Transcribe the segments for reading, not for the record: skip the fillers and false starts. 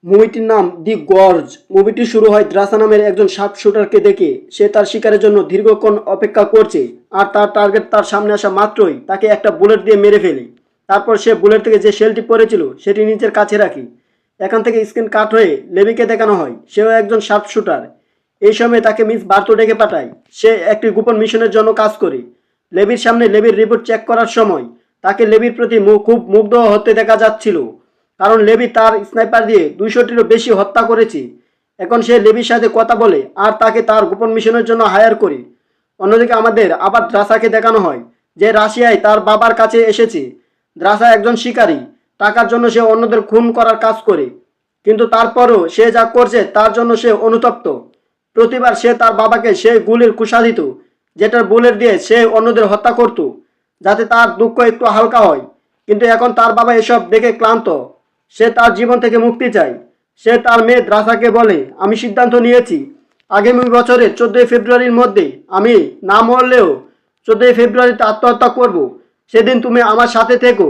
মুভিটির নাম দি গর্জ। মুভিটি শুরু হয় দ্রাসা নামের একজন শার্প শুটারকে দেখে। সে তার শিকারের জন্য দীর্ঘক্ষণ অপেক্ষা করছে, আর তার টার্গেট তার সামনে আসা মাত্রই তাকে একটা বুলেট দিয়ে মেরে ফেলে। তারপর সে বুলেট থেকে যে শেলটি পড়েছিল সেটি নিজের কাছে রাখে। এখান থেকে স্ক্রিন কাট হয়ে লেভিকে দেখানো হয়, সেও একজন শার্প শুটার। এই সময় তাকে মিস বার্তো ডেকে পাঠায়। সে একটি গোপন মিশনের জন্য কাজ করে। লেভির সামনে লেভির রিপোর্ট চেক করার সময় তাকে লেভির প্রতি খুব মুগ্ধ হতে দেখা যাচ্ছিল, কারণ লেভি তার স্নাইপার দিয়ে 200টিরও বেশি হত্যা করেছে। এখন সে লেভির সাথে কথা বলে আর তাকে তার গোপন মিশনের জন্য হায়ার করে। অন্যদিকে আমাদের আবার দ্রাসাকে দেখানো হয়, যে রাশিয়ায় তার বাবার কাছে এসেছে। দ্রাসা একজন শিকারী, টাকার জন্য সে অন্যদের খুন করার কাজ করে, কিন্তু তারপরও সে যা করছে তার জন্য সে অনুতপ্ত। প্রতিবার সে তার বাবাকে সেই গুলির কুশা দিত, যেটার বুলেট দিয়ে সে অন্যদের হত্যা করত, যাতে তার দুঃখ একটু হালকা হয়। কিন্তু এখন তার বাবা এসব দেখে ক্লান্ত। সে তার জীবন থেকে মুক্তি চায়। সে তার মেয়ে দ্রাসাকে বলে, আমি সিদ্ধান্ত নিয়েছি, আগামী বছরের 14 ফেব্রুয়ারির মধ্যে আমি না মরলেও 14 ফেব্রুয়ারিতে আত্মহত্যা করব। সেদিন তুমি আমার সাথে থেকো,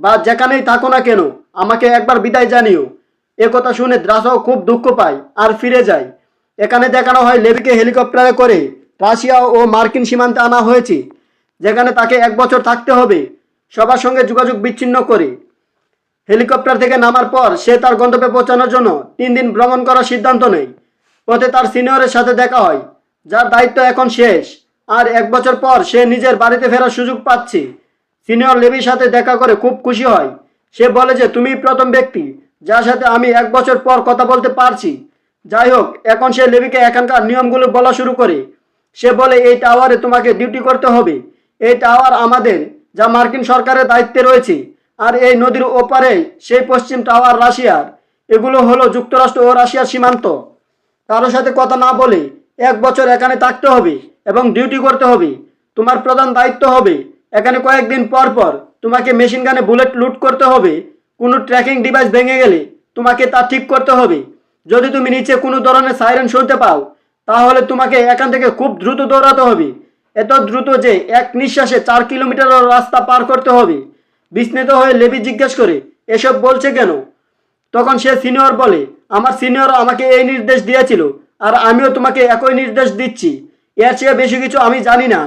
বা যেখানেই থাকো না কেন আমাকে একবার বিদায় জানিও। কথা শুনে দ্রাসাও খুব দুঃখ পায় আর ফিরে যায়। এখানে দেখানো হয় লেভিকে হেলিকপ্টারে করে রাশিয়া ও মার্কিন সীমান্তে আনা হয়েছে, যেখানে তাকে 1 বছর থাকতে হবে, সবার সঙ্গে যোগাযোগ বিচ্ছিন্ন করে। হেলিকপ্টার থেকে নামার পর সে তার গন্তব্যে পৌঁছানোর জন্য 3 দিন ভ্রমণ করার সিদ্ধান্ত নেয়। পথে তার সিনিয়রের সাথে দেখা হয়, যার দায়িত্ব এখন শেষ, আর 1 বছর পর সে নিজের বাড়িতে ফেরার সুযোগ পাচ্ছে। সিনিয়র লেভির সাথে দেখা করে খুব খুশি হয়। সে বলে যে তুমি প্রথম ব্যক্তি যার সাথে আমি 1 বছর পর কথা বলতে পারছি। যাই হোক, এখন সে লেভিকে এখানকার নিয়মগুলো বলা শুরু করে। সে বলে, এই টাওয়ারে তোমাকে ডিউটি করতে হবে। এই টাওয়ার আমাদের, যা মার্কিন সরকারের দায়িত্বে রয়েছে। আর এই নদীর ওপারে সেই পশ্চিম টাওয়ার রাশিয়ার। এগুলো হলো যুক্তরাষ্ট্র ও রাশিয়ার সীমান্ত। কারোর সাথে কথা না বলে 1 বছর এখানে থাকতে হবে এবং ডিউটি করতে হবে। তোমার প্রধান দায়িত্ব হবে এখানে কয়েকদিন পর পর তোমাকে মেশিন গানে বুলেট লুট করতে হবে। কোনো ট্র্যাকিং ডিভাইস ভেঙে গেলে তোমাকে তা ঠিক করতে হবে। যদি তুমি নিচে কোনো ধরনের সাইরেন শুনতে পাও, তাহলে তোমাকে এখান থেকে খুব দ্রুত দৌড়াতে হবে, এত দ্রুত যে এক নিঃশ্বাসে 4 কিলোমিটার রাস্তা পার করতে হবে। বিস্মিত হয়ে লেভি জিজ্ঞেস করে, এসব বলছে কেন? তখন সে সিনিয়র বলে, আমার সিনিয়র আমাকে এই নির্দেশ দিয়েছিল, আর আমিও তোমাকে একই নির্দেশ দিচ্ছি। এর চেয়ে বেশি কিছু আমি জানি না।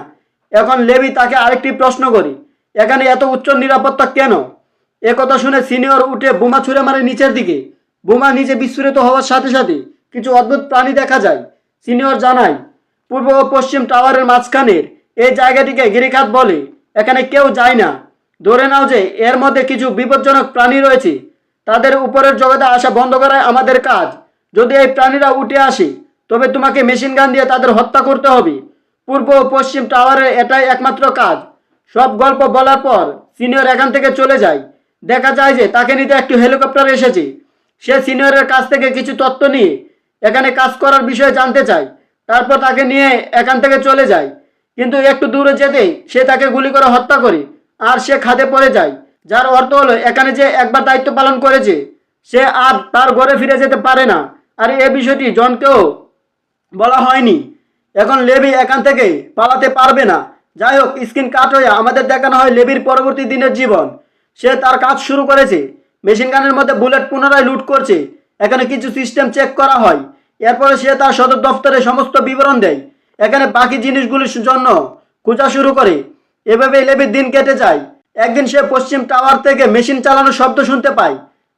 এখন লেভি তাকে আরেকটি প্রশ্ন করি, এখানে এত উচ্চ নিরাপত্তা কেন? কথা শুনে সিনিয়র উঠে বোমা ছুঁড়ে মারে নিচের দিকে। বোমা নিচে বিস্ফোরিত হওয়ার সাথে সাথে কিছু অদ্ভুত প্রাণী দেখা যায়। সিনিয়র জানায়, পূর্ব ও পশ্চিম টাওয়ারের মাঝখানের এই জায়গাটিকে গিরিখাত বলে। এখানে কেউ যায় না। ধরে নাও যে এর মধ্যে কিছু বিপজ্জনক প্রাণী রয়েছে। তাদের উপরের জগতে আসা বন্ধ করাই আমাদের কাজ। যদি এই প্রাণীরা উঠে আসে, তবে তোমাকে মেশিন গান দিয়ে তাদের হত্যা করতে হবে। পূর্ব ও পশ্চিম টাওয়ারের এটাই একমাত্র কাজ। সব গল্প বলার পর সিনিয়র এখান থেকে চলে যায়। দেখা যায় যে তাকে নিতে একটি হেলিকপ্টার এসেছে। সে সিনিয়রের কাছ থেকে কিছু তথ্য নিয়ে এখানে কাজ করার বিষয়ে জানতে চায়। তারপর তাকে নিয়ে এখান থেকে চলে যায়। কিন্তু একটু দূরে যেতেই সে তাকে গুলি করে হত্যা করে, আর সে খাদে পড়ে যায়। যার অর্থ হলো এখানে যে একবার দায়িত্ব পালন করেছে, সে আর তার ঘরে ফিরে যেতে পারে না। আর এই বিষয়টি জনকেও বলা হয়নি। এখন লেভি এখান থেকে পালাতে পারবে না। যাই হোক, স্ক্রিন কাট হয়ে আমাদের দেখানো হয় লেভির পরবর্তী দিনের জীবন। সে তার কাজ শুরু করেছে, মেশিন গানের মধ্যে বুলেট পুনরায় লুট করছে। এখানে কিছু সিস্টেম চেক করা হয়। এরপরে সে তার সদর দপ্তরে সমস্ত বিবরণ দেয়। এখানে বাকি জিনিসগুলির জন্য খোঁজা শুরু করে। এভাবে লেভির দিন কেটে যায়। একদিন সে পশ্চিম টাওয়ার থেকে মেশিন চালানোর শব্দ শুনতে পায়।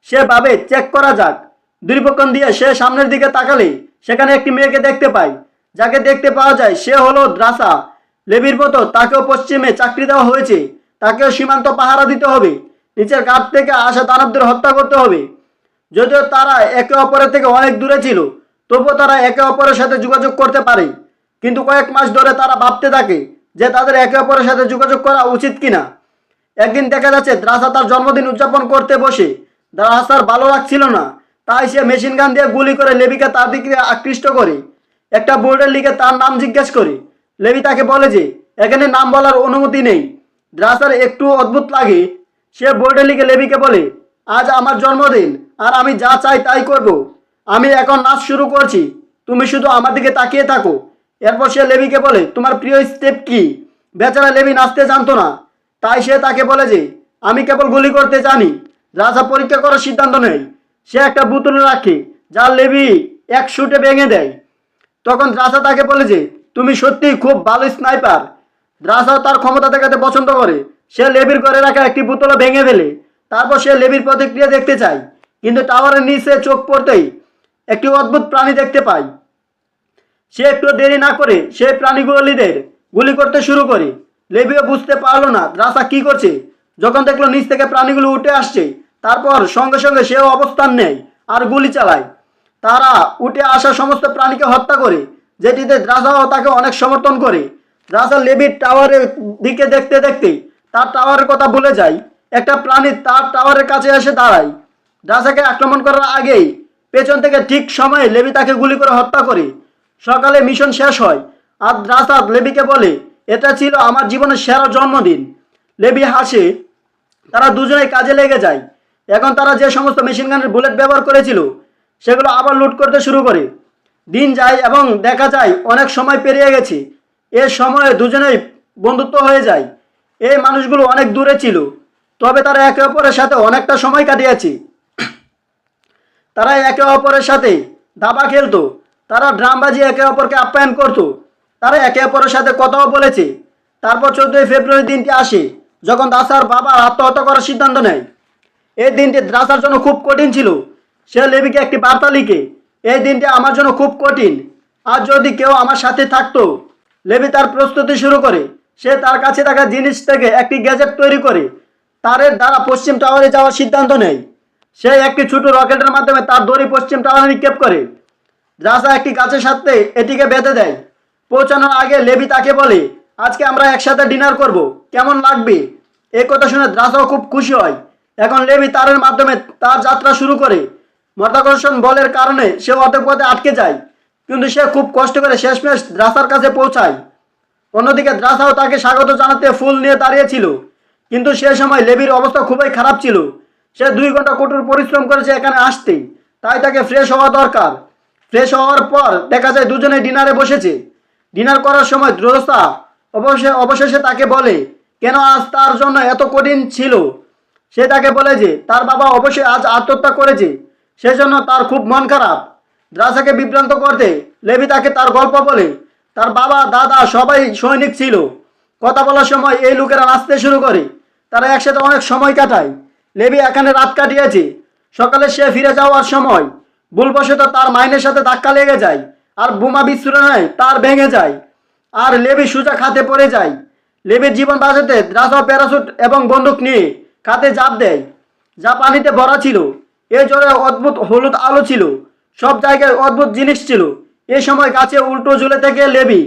সে ভাবে চেক করা যাক। দূরবীক্ষণ দিয়ে সে সামনের দিকে তাকালে সেখানে একটি মেয়েকে দেখতে পায়। যাকে দেখতে পাওয়া যায় সে হলো দ্রাসা। লেভির মতো তাকেও পশ্চিমে চাকরি দেওয়া হয়েছে। তাকেও সীমান্ত পাহারা দিতে হবে। নিচের ঘাট থেকে আসা দানবদের হত্যা করতে হবে। যদিও তারা একে অপরের থেকে অনেক দূরে ছিল, তবুও তারা একে অপরের সাথে যোগাযোগ করতে পারে। কিন্তু কয়েক মাস ধরে তারা ভাবতে থাকে যে তাদের একে অপরের সাথে যোগাযোগ করা উচিত কিনা। একদিন দেখা যাচ্ছে দ্রাসা তার জন্মদিন উদযাপন করতে বসে। দ্রাসার ভালো লাগছিল না, তাই সে মেশিন গান দিয়ে গুলি করে লেভিকে তার দিকে আকৃষ্ট করে। একটা বোর্ডের লিখে তার নাম জিজ্ঞেস করে। লেভি তাকে বলে যে এখানে নাম বলার অনুমতি নেই। দ্রাসার একটু অদ্ভুত লাগে। সে বোর্ডে লিখে লেভিকে বলে, আজ আমার জন্মদিন, আর আমি যা চাই তাই করব। আমি এখন নাচ শুরু করছি, তুমি শুধু আমার দিকে তাকিয়ে থাকো। এরপর সে লেভিকে বলে, তোমার প্রিয় স্টেপ কি? বেচারা লেভি নাচতে জানতো না, তাই সে তাকে বলে যে আমি কেবল গুলি করতে জানি। রাজা পরীক্ষা করার সিদ্ধান্ত নেয়। সে একটা বোতল রাখে যা লেবি এক শুটে ভেঙে দেয়। তখন দ্রাসা তাকে বলে যে তুমি সত্যিই খুব ভালো স্নাইপার। দ্রাসাও তার ক্ষমতা দেখাতে পছন্দ করে। সে লেবির ঘরে রাখা একটি বোতল ভেঙে ফেলে। তারপর সে লেবির প্রতিক্রিয়া দেখতে চায়, কিন্তু টাওয়ারের নিচে চোখ পড়তেই একটি অদ্ভুত প্রাণী দেখতে পায়। সে একটু দেরি না করে সেই প্রাণীগুলিদের গুলি করতে শুরু করে। লেবিও বুঝতে পারলো না দ্রাসা কি করছে। যখন দেখলো নিচ থেকে প্রাণীগুলো উঠে আসছে, তারপর সঙ্গে সঙ্গে সেও অবস্থান নেয় আর গুলি চালায়। তারা উঠে আসা সমস্ত প্রাণীকে হত্যা করে, যেটিতে দ্রাসাও তাকে অনেক সমর্থন করে। দ্রাসা লেবির টাওয়ারের দিকে দেখতে দেখতে তার টাওয়ারের কথা ভুলে যায়। একটা প্রাণী তার টাওয়ারের কাছে এসে দাঁড়ায়। দ্রাসাকে আক্রমণ করার আগেই পেছন থেকে ঠিক সময়ে লেবি তাকে গুলি করে হত্যা করে। সকালে মিশন শেষ হয় আর দ্রাসা লেবিকে বলে এটা ছিল আমার জীবনের সেরা জন্মদিন। লেবি হাসে। তারা দুজনেই কাজে লেগে যায়। এখন তারা যে সমস্ত মেশিন গানের বুলেট ব্যবহার করেছিল সেগুলো আবার লুট করতে শুরু করে। দিন যায় এবং দেখা যায় অনেক সময় পেরিয়ে গেছে। এ সময়ে দুজনেই বন্ধুত্ব হয়ে যায়। এই মানুষগুলো অনেক দূরে ছিল, তবে তারা একে অপরের সাথে অনেকটা সময় কাটিয়েছে। তারা একে অপরের সাথে দাবা খেলতো। তারা ড্রাম বাজিয়ে একে অপরকে আপ্যায়ন করতো। তারা একে অপরের সাথে কথাও বলেছে। তারপর 14 ফেব্রুয়ারি দিনটি আসে যখন দ্রাসার বাবা আত্মহত্যা করার সিদ্ধান্ত নেয়। এই দিনটি দ্রাসার জন্য খুব কঠিন ছিল। সে লেবিকে একটি বার্তা লিখে, এই দিনটি আমার জন্য খুব কঠিন, আর যদি কেউ আমার সাথে থাকতো। লেবি তার প্রস্তুতি শুরু করে। সে তার কাছে থাকা জিনিস থেকে একটি গ্যাজেট তৈরি করে তারের দ্বারা পশ্চিম টাওয়ারে যাওয়ার সিদ্ধান্ত নেয়। সে একটি ছোট রকেটের মাধ্যমে তার দড়ি পশ্চিম টাওয়ারে নিক্ষেপ করে। দ্রাসা একটি গাছের সাথে এটিকে বেঁধে দেয়। পৌঁছানোর আগে লেবি তাকে বলে আজকে আমরা একসাথে ডিনার করব, কেমন লাগবে? এই কথা শুনে দ্রাসাও খুব খুশি হয়। এখন লেবি তারের মাধ্যমে তার যাত্রা শুরু করে। মাধ্যাকর্ষণ বলের কারণে সে অর্ধেক পথে আটকে যায়, কিন্তু সে খুব কষ্ট করে শেষমেশ দ্রাসার কাছে পৌঁছায়। অন্যদিকে দ্রাসাও তাকে স্বাগত জানাতে ফুল নিয়ে দাঁড়িয়েছিল, কিন্তু সে সময় লেবির অবস্থা খুবই খারাপ ছিল। সে 2 ঘন্টা কঠোর পরিশ্রম করেছে এখানে আসতে, তাই তাকে ফ্রেশ হওয়া দরকার। ফ্রেশ হওয়ার পর দেখা যায় দুজনে ডিনারে বসেছে। ডিনার করার সময় দ্রাসা অবশেষে তাকে বলে কেন আজ তার জন্য এত কঠিন ছিল। সে তাকে বলে যে তার বাবা অবশ্যই আজ আত্মহত্যা করেছে, সেজন্য তার খুব মন খারাপ। দ্রাসাকে বিভ্রান্ত করতে লেবি তাকে তার গল্প বলে। তার বাবা দাদা সবাই সৈনিক ছিল। কথা বলার সময় এই লোকেরা নাচতে শুরু করে। তারা একসাথে অনেক সময় কাটায়। লেবি এখানে রাত কাটিয়েছে। সকালে সে ফিরে যাওয়ার সময় ভুলবশত তার মাইনের সাথে ধাক্কা লেগে যায় আর বোমা বিস্ফোরণে তার ভেঙে যায় আর লেবি সোজা খাতে পড়ে যায়। লেবির জীবন বাঁচাতে দ্রাসা প্যারাশুট এবং বন্দুক নিয়ে খাতে ঝাঁপ দেয়, যা পানিতে ভরা ছিল। এই জলে অদ্ভুত হলুদ আলো ছিল। সব জায়গায় অদ্ভুত জিনিস ছিল। এই সময় গাছে উল্টো ঝুলে থেকে লেবি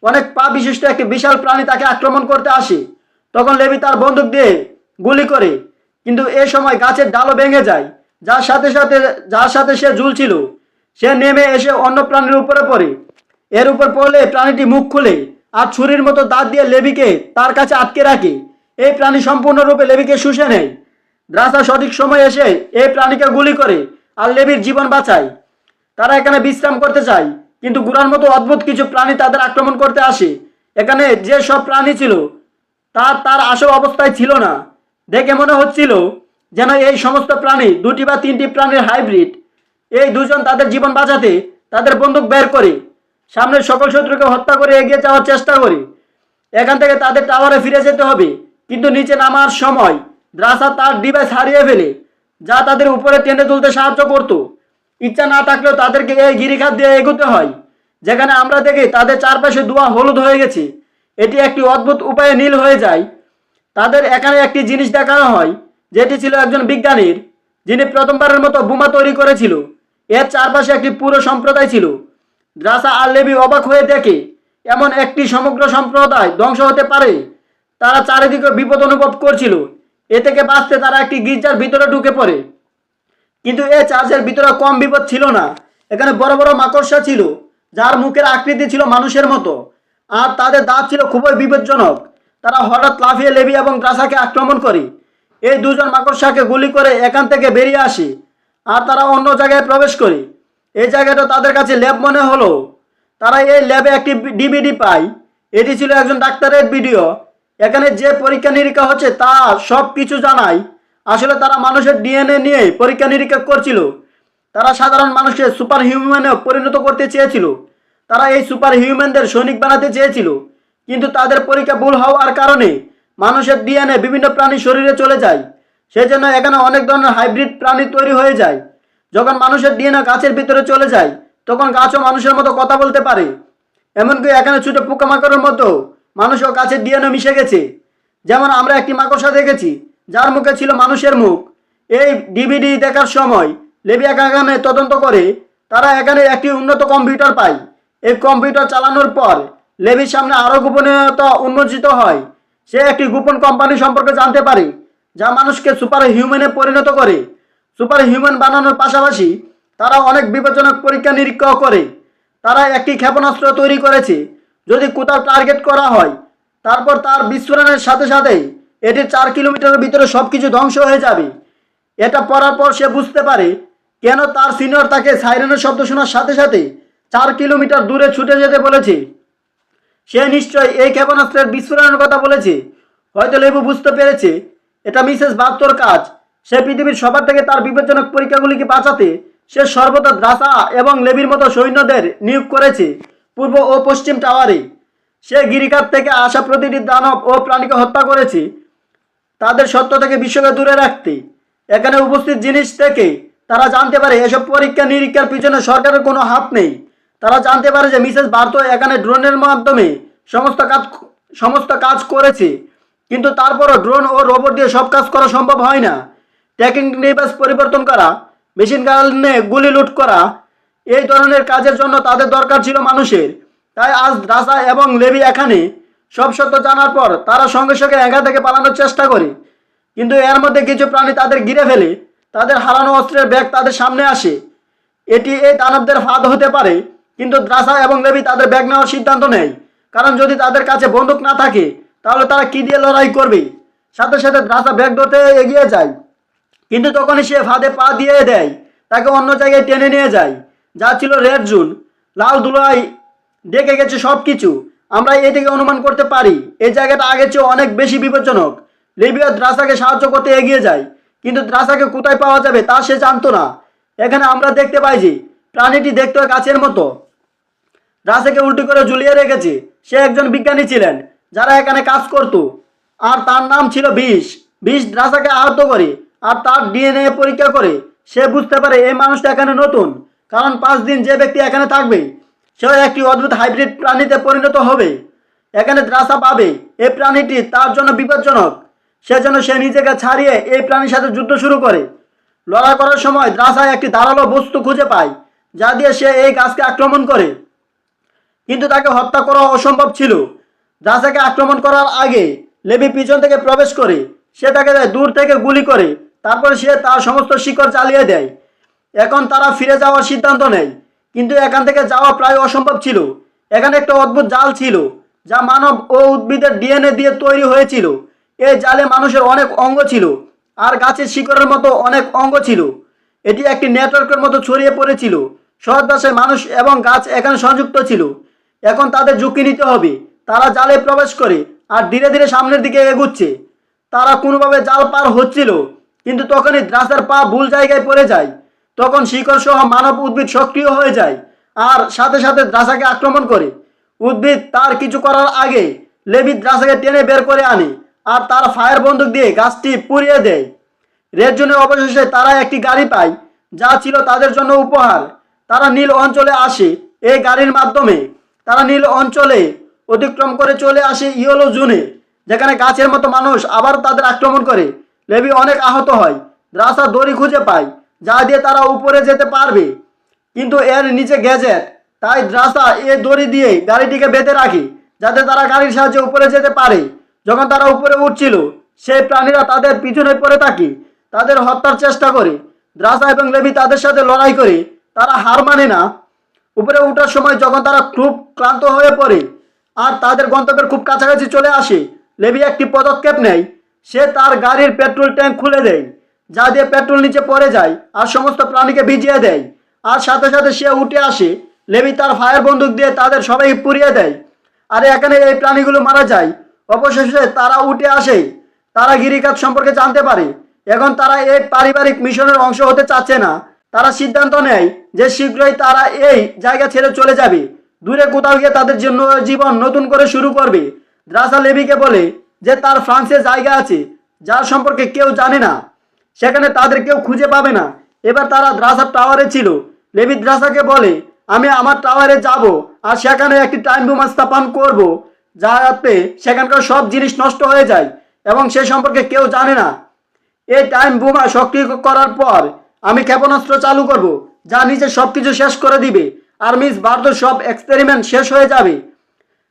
অনেক পা বিশিষ্ট একটি বিশাল প্রাণী তাকে আক্রমণ করতে আসে। তখন লেবি তার বন্দুক দিয়ে গুলি করে, কিন্তু এ সময় গাছের ডালও ভেঙে যায়, যার সাথে সে ঝুলছিল। সে নেমে এসে অন্য প্রাণীর উপরে পড়ে। এর উপর পড়লে প্রাণীটি মুখ খুলে আর ছুরির মতো দাঁত দিয়ে লেবিকে তার কাছে আটকে রাখে। এই প্রাণী সম্পূর্ণরূপে লেবিকে শুষে নেয়। দ্রাসা সঠিক সময় এসে এই প্রাণীকে গুলি করে আর লেবির জীবন বাঁচায়। তারা এখানে বিশ্রাম করতে চায়, কিন্তু গুড়ার মতো অদ্ভুত কিছু প্রাণী তাদের আক্রমণ করতে আসে। এখানে যে সব প্রাণী ছিল তার আসল অবস্থায় ছিল না। দেখে মনে হচ্ছিল যেন এই সমস্ত প্রাণী 2টি বা 3টি প্রাণীর হাইব্রিড। এই দুজন তাদের জীবন বাঁচাতে তাদের বন্দুক বের করে সামনের সকল শত্রুকে হত্যা করে এগিয়ে যাওয়ার চেষ্টা করে। এখান থেকে তাদের টাওয়ারে ফিরে যেতে হবে, কিন্তু নিচে নামার সময় দ্রাসা তার ডিভাইস হারিয়ে ফেলে, যা তাদের উপরে টেনে তুলতে সাহায্য করত। ইচ্ছা না থাকলেও তাদেরকে এই গিরিখাত দিয়ে এগোতে হয়, যেখানে আমরা দেখি তাদের চারপাশে ধোঁয়া হলুদ হয়ে গেছে। এটি একটি অদ্ভুত উপায়ে নীল হয়ে যায়। তাদের এখানে একটি জিনিস দেখানো হয়, যেটি ছিল একজন বিজ্ঞানীর, যিনি প্রথমবারের মতো বোমা তৈরি করেছিল। এর চারপাশে একটি পুরো সম্প্রদায় ছিল। দ্রাসা আর লেবি অবাক হয়ে দেখে এমন একটি সমগ্র সম্প্রদায় ধ্বংস হতে পারে। তারা চারিদিকে বিপদ অনুভব করছিল। এ থেকে বাঁচতে তারা একটি গির্জার ভিতরে ঢুকে পড়ে, কিন্তু এই চার্চের ভিতরে কম বিপদ ছিল না। এখানে বড় বড় মাকড়সা ছিল, যার মুখের আকৃতি ছিল মানুষের মতো, আর তাদের দাঁত ছিল খুবই বিপজ্জনক। তারা হঠাৎ লাফিয়ে লেবি এবং দ্রাসাকে আক্রমণ করে। এই দুজন মাকড়সাকে গুলি করে এখান থেকে বেরিয়ে আসে আর তারা অন্য জায়গায় প্রবেশ করে। এই জায়গাটা তাদের কাছে ল্যাব মনে হলো। তারা এই ল্যাবে একটি ডিভিডি পায়। এটি ছিল একজন ডাক্তারের ভিডিও। এখানে যে পরীক্ষা নিরীক্ষা হচ্ছে তা সব কিছু জানায়। আসলে তারা মানুষের ডিএনএ নিয়ে পরীক্ষা নিরীক্ষা করছিল। তারা সাধারণ মানুষকে সুপার হিউম্যানে পরিণত করতে চেয়েছিল। তারা এই সুপার হিউম্যানদের সৈনিক বানাতে চেয়েছিল, কিন্তু তাদের পরীক্ষা ভুল হওয়ার কারণে মানুষের ডিএনএ বিভিন্ন প্রাণীর শরীরে চলে যায়। সেজন্য এখানে অনেক ধরনের হাইব্রিড প্রাণী তৈরি হয়ে যায়। যখন মানুষের ডিএনএ গাছের ভিতরে চলে যায়, তখন গাছও মানুষের মতো কথা বলতে পারে। এমনকি এখানে ছোট পোকামাকড়ের মতো মানুষ ও গাছের ডিএনএ মিশে গেছে। যেমন আমরা একটি মাকড়সা দেখেছি যার মুখে ছিল মানুষের মুখ। এই ডিভিডি দেখার সময় লেবি এখানে তদন্ত করে তারা এখানে একটি উন্নত কম্পিউটার পায়। এই কম্পিউটার চালানোর পর লেবির সামনে আরও গোপনীয়তা উন্মোচিত হয়। সে একটি গোপন কোম্পানি সম্পর্কে জানতে পারে যা মানুষকে সুপার হিউম্যানে পরিণত করে। সুপার হিউম্যান বানানোর পাশাপাশি তারা অনেক বিপজ্জনক পরীক্ষা নিরীক্ষা করে। তারা একটি ক্ষেপণাস্ত্র তৈরি করেছে, যদি কোথাও টার্গেট করা হয় তারপর তার বিস্ফোরণের সাথে সাথে এটি 4 কিলোমিটারের ভিতরে সব কিছু ধ্বংস হয়ে যাবে। এটা পড়ার পর সে বুঝতে পারে কেন তার সিনিয়র তাকে সাইরেনের শব্দ শোনার সাথে সাথে 4 কিলোমিটার দূরে ছুটে যেতে বলেছে। সে নিশ্চয়ই এই ক্ষেপণাস্ত্রের বিস্ফোরণের কথা বলেছে। হয়তো লেবু বুঝতে পেরেছে এটা মিসেস বার্তোর কাজ। সে পৃথিবীর সবার থেকে তার বিপজ্জনক পরীক্ষাগুলিকে বাঁচাতে সে সর্বদা দ্রাসা এবং লেবির মতো সৈন্যদের নিয়োগ করেছে পূর্ব ও পশ্চিম টাওয়ারে। সে গিরিখাত থেকে আসা প্রতিটি দানব ও প্রাণীকে হত্যা করেছে তাদের সত্য থেকে বিশ্বকে দূরে রাখতে। এখানে উপস্থিত জিনিস থেকে তারা জানতে পারে এসব পরীক্ষা নিরীক্ষার পিছনে সরকারের কোনো হাত নেই। তারা জানতে পারে যে মিসেস বার্তো এখানে ড্রোনের মাধ্যমে সমস্ত কাজ করেছে, কিন্তু তারপরও ড্রোন ও রোবট দিয়ে সব কাজ করা সম্ভব হয় না। ট্র্যাকিং ডিভাইস পরিবর্তন করা, মেশিন গানে গুলি লুট করা, এই ধরনের কাজের জন্য তাদের দরকার ছিল মানুষের। তাই আজ দ্রাসা এবং লেবি এখানে সব সত্য জানার পর তারা সঙ্গে সঙ্গে একা থেকে পালানোর চেষ্টা করে, কিন্তু এর মধ্যে কিছু প্রাণী তাদের ঘিরে ফেলে। তাদের হারানো অস্ত্রের ব্যাগ তাদের সামনে আসে। এটি এই দানবদের ফাঁদ হতে পারে, কিন্তু দ্রাসা এবং লেবি তাদের ব্যাগ নেওয়ার সিদ্ধান্ত নেয়, কারণ যদি তাদের কাছে বন্দুক না থাকে তাহলে তারা কি দিয়ে লড়াই করবে। সাথে সাথে দ্রাসা ব্যাগ ধরতে এগিয়ে যায়, কিন্তু তখনই সে ফাঁদে পা দিয়ে দেয়। তাকে অন্য জায়গায় টেনে নিয়ে যায়, যা ছিল রেড জোন। লাল ধুলাই ডেকে গেছে সব কিছু। আমরা এ থেকে অনুমান করতে পারি এই জায়গাটা আগের চেয়ে অনেক বেশি বিপজ্জনক। লেবিয়া দ্রাসাকে সাহায্য করতে এগিয়ে যায়, কিন্তু দ্রাসাকে কোথায় পাওয়া যাবে তা সে জানতো না। এখানে আমরা দেখতে পাই যে প্রাণীটি দেখতে গাছের মতো। দ্রাসাকে উল্টো করে ঝুলিয়ে রেখেছে। সে একজন বিজ্ঞানী ছিলেন যারা এখানে কাজ করত, আর তার নাম ছিল বিষ। বিষ দ্রাসাকে আহত করে আর তার ডিএনএ পরীক্ষা করে সে বুঝতে পারে এই মানুষটা এখানে নতুন, কারণ 5 দিন যে ব্যক্তি এখানে থাকবে সেও একটি অদ্ভুত হাইব্রিড প্রাণীতে পরিণত হবে। এখানে দ্রাসা পাবে এই প্রাণীটি তার জন্য বিপজ্জনক। সেজন্য সে নিজেকে ছাড়িয়ে এই প্রাণীর সাথে যুদ্ধ শুরু করে। লড়াই করার সময় দ্রাসা একটি ধারালো বস্তু খুঁজে পায় যা দিয়ে সে এই গাছকে আক্রমণ করে, কিন্তু তাকে হত্যা করা অসম্ভব ছিল। দ্রাসাকে আক্রমণ করার আগে লেবি পিছন থেকে প্রবেশ করে সে তাকে দূর থেকে গুলি করে, তারপরে সে তার সমস্ত শিকড় চালিয়ে দেয়। এখন তারা ফিরে যাওয়ার সিদ্ধান্ত নেয়, কিন্তু এখান থেকে যাওয়া প্রায় অসম্ভব ছিল। এখানে একটা অদ্ভুত জাল ছিল যা মানব ও উদ্ভিদের ডিএনএ দিয়ে তৈরি হয়েছিল। এই জালে মানুষের অনেক অঙ্গ ছিল আর গাছের শিকড়ের মতো অনেক অঙ্গ ছিল। এটি একটি নেটওয়ার্কের মতো ছড়িয়ে পড়েছিল। সহজ ভাষায় মানুষ এবং গাছ এখানে সংযুক্ত ছিল। এখন তাদের ঝুঁকি নিতে হবে। তারা জালে প্রবেশ করে আর ধীরে ধীরে সামনের দিকে এগুচ্ছে। তারা কোনোভাবে জাল পার হচ্ছিল, কিন্তু তখনই দ্রাসার পা ভুল জায়গায় পড়ে যায়। তখন শিকড় সহ মানব উদ্ভিদ সক্রিয় হয়ে যায় আর সাথে সাথে দ্রাসাকে আক্রমণ করে। উদ্ভিদ তার কিছু করার আগে লেবি দ্রাসাকে টেনে বের করে আনে আর তার ফায়ার বন্দুক দিয়ে গাছটি পুড়িয়ে দেয়। রেড জোনে অবশেষে তারা একটি গাড়ি পায় যা ছিল তাদের জন্য উপহার। তারা নীল অঞ্চলে আসে। এই গাড়ির মাধ্যমে তারা নীল অঞ্চলে অতিক্রম করে চলে আসে ইয়েলো জোনে, যেখানে গাছের মতো মানুষ আবার তাদের আক্রমণ করে। লেবি অনেক আহত হয়। দ্রাসা দড়ি খুঁজে পায় যা দিয়ে তারা উপরে যেতে পারবে, কিন্তু এর নিচে গ্যাজেট। তাই দ্রাসা এই দড়ি দিয়ে গাড়িটিকে বেঁধে রাখে যাতে তারা গাড়ির সাহায্যে উপরে যেতে পারে। যখন তারা উপরে উঠছিল সেই প্রাণীরা তাদের পিছনে পড়ে থাকে, তাদের হত্যার চেষ্টা করে। দ্রাসা এবং লেবি তাদের সাথে লড়াই করে, তারা হার মানে না। উপরে ওঠার সময় যখন তারা খুব ক্লান্ত হয়ে পড়ে আর তাদের গন্তব্যের খুব কাছাকাছি চলে আসে, লেবি একটি পদক্ষেপ নেয়। সে তার গাড়ির পেট্রোল ট্যাঙ্ক খুলে দেয় যা দিয়ে পেট্রোল নিচে পড়ে যায় আর সমস্ত প্রাণীকে ভিজিয়ে দেয়। আর সাথে সাথে সে উঠে আসে। লেবি তার ফায়ার বন্দুক দিয়ে তাদের সবাইকে পুড়িয়ে দেয়। আর এখানে এই প্রাণীগুলো মারা যায়। অবশেষে তারা উঠে আসে। তারা গিরিখাত সম্পর্কে জানতে পারে। এখন তারা এই পারিবারিক মিশনের অংশ হতে চাচ্ছে না। তারা সিদ্ধান্ত নেয় যে শীঘ্রই তারা এই জায়গা ছেড়ে চলে যাবে, দূরে কোথাও গিয়ে তাদের জন্য জীবন নতুন করে শুরু করবে। দ্রাসা লেভিকে বলে যে তার ফ্রান্সে জায়গা আছে যার সম্পর্কে কেউ জানে না, সেখানে তাদের কেউ খুঁজে পাবে না। এবার তারা দ্রাসার টাওয়ারে ছিল। লেভি দ্রাসাকে বলে, আমি আমার টাওয়ারে যাব আর সেখানে একটি টাইম বোমা স্থাপন করব, যাতে সেখানকার সব জিনিস নষ্ট হয়ে যায় এবং সে সম্পর্কে কেউ জানে না। এই টাইম বোমা সক্রিয় করার পর আমি ক্ষেপণাস্ত্র চালু করব, যা নিচে সবকিছু শেষ করে দিবে আর মিস বার্দোর সব এক্সপেরিমেন্ট শেষ হয়ে যাবে।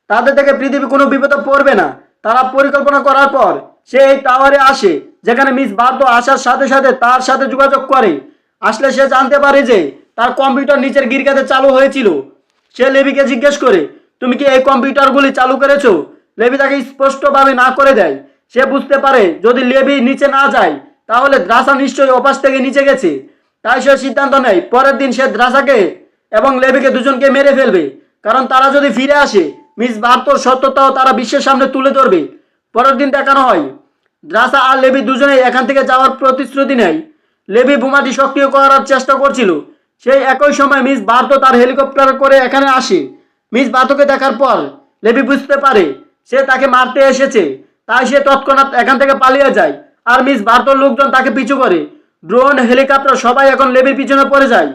তাদের থেকে পৃথিবী কোনো বিপদে পড়বে না। তারা পরিকল্পনা করার পর সে এই টাওয়ারে আসে, যেখানে মিস বার্দো আসার সাথে সাথে তার সাথে যোগাযোগ করে। আসলে সে জানতে পারে যে তার কম্পিউটার নিচের গিরগাতে চালু হয়েছিল। সে লেভিকে জিজ্ঞেস করে, তুমি কি এই কম্পিউটারগুলি চালু করেছো? লেভি তাকে স্পষ্টভাবে না করে দেয়। সে বুঝতে পারে যদি লেভি নিচে না যায় তাহলে দ্রাসা নিশ্চয়ই ওপাশ থেকে নিচে গেছে। তাই সে সিদ্ধান্ত নেয় পরের দিন সে দ্রাসাকে এবং লেভিকে দুজনকে মেরে ফেলবে, কারণ তারা যদি ফিরে আসে মিস বার্দোর সত্যতাও তারা বিশ্বের সামনে তুলে ধরবে। পরের দিন দেখানো হয় দ্রাসা আর লেভি দুজনেই এখান থেকে যাওয়ার প্রতিশ্রুতি নেয়। লেভি বোমাটি সক্রিয় করার চেষ্টা করছিল। সেই একই সময় মিস বার্দো তার হেলিকপ্টার করে এখানে আসে। মিস বার্দোকে দেখার পর লেভি বুঝতে পারে সে তাকে মারতে এসেছে, তাই সে তৎক্ষণাৎ এখান থেকে পালিয়ে যায় আর মিস বার্দোর লোকজন তাকে পিছু করে। ড্রোন, হেলিকপ্টার সবাই এখন লেভির পিছনে পড়ে যায়।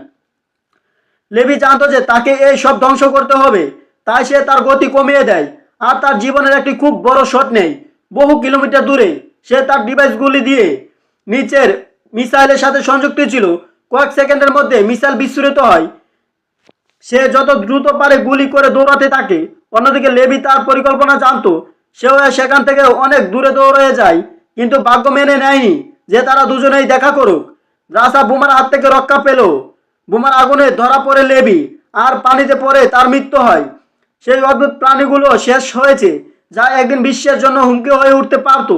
লেভি জানতো যে তাকে এই সব ধ্বংস করতে হবে, তাই সে তার গতি কমিয়ে দেয় আর তার জীবনের একটি খুব বড় শট নেয়। বহু কিলোমিটার দূরে সে তার ডিভাইসগুলি দিয়ে নিচের মিসাইলের সাথে সংযুক্ত ছিল। কয়েক সেকেন্ডের মধ্যে মিসাইল বিস্ফোরিত হয়। সে যত দ্রুত পারে গুলি করে দৌড়াতে থাকে। অন্যদিকে লেভি তার পরিকল্পনা জানতো। সেও সেখান থেকে অনেক দূরে দৌড়ে যায়, কিন্তু ভাগ্য মেনে নেয়নি যে তারা দুজনেই দেখা করুক। দ্রাসা বোমার হাত থেকে রক্ষা পেল। বোমার আগুনে ধরা পড়ে লেভি আর পানিতে পড়ে তার মৃত্যু হয়। সেই অদ্ভুত প্রাণীগুলো শেষ হয়েছে, যা একদিন বিশ্বের জন্য হুমকি হয়ে উঠতে পারত।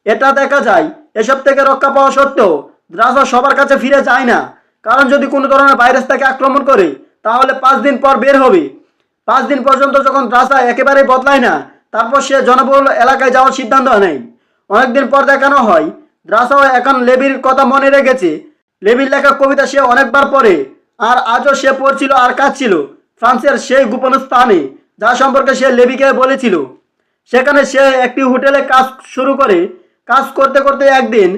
এটা দেখা যায় এসব থেকে রক্ষা পাওয়া সত্ত্বেও দ্রাসা সবার কাছে ফিরে যায় না, কারণ যদি কোনো ধরনের ভাইরাস তাকে আক্রমণ করে তাহলে 5 দিন পর বের হবে। 5 দিন পর্যন্ত যখন দ্রাসা একেবারেই বদলায় না, তারপর সে জনবহুল এলাকায় যাওয়ার সিদ্ধান্ত নেয়। অনেকদিন পর দেখানো হয় দ্রাসাও এখন লেভির কথা মনে রেখেছে। লেভির লেখা কবিতা সে অনেকবার পড়ে, আর আজও সে পড়ছিল আর কাঁদছিল ফ্রান্সের সেই গোপন স্থানে, যা সম্পর্কে সে লেভিকে বলেছিল। সেখানে সে একটি হোটেলে কাজ শুরু করে। কাজ করতে করতে একদিন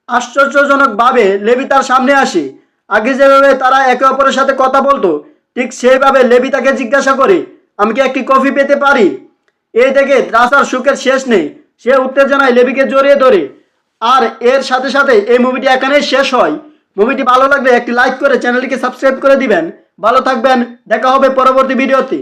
আশ্চর্যজনকভাবে লেভি তার সামনে আসে। আগে যেভাবে তারা একে অপরের সাথে কথা বলতো, ঠিক সেইভাবে লেভি তাকে জিজ্ঞাসা করে, আমি কি একটি কফি পেতে পারি? এই দেখে দ্রাসার সুখের শেষ নেই। সে উত্তেজনায় লেভিকে জড়িয়ে ধরে। আর এর সাথে সাথে এই মুভিটি এখানেই শেষ হয়। মুভিটি ভালো লাগলে একটি লাইক করে চ্যানেলটিকে সাবস্ক্রাইব করে দিবেন। ভালো থাকবেন, দেখা হবে পরবর্তী ভিডিওতে।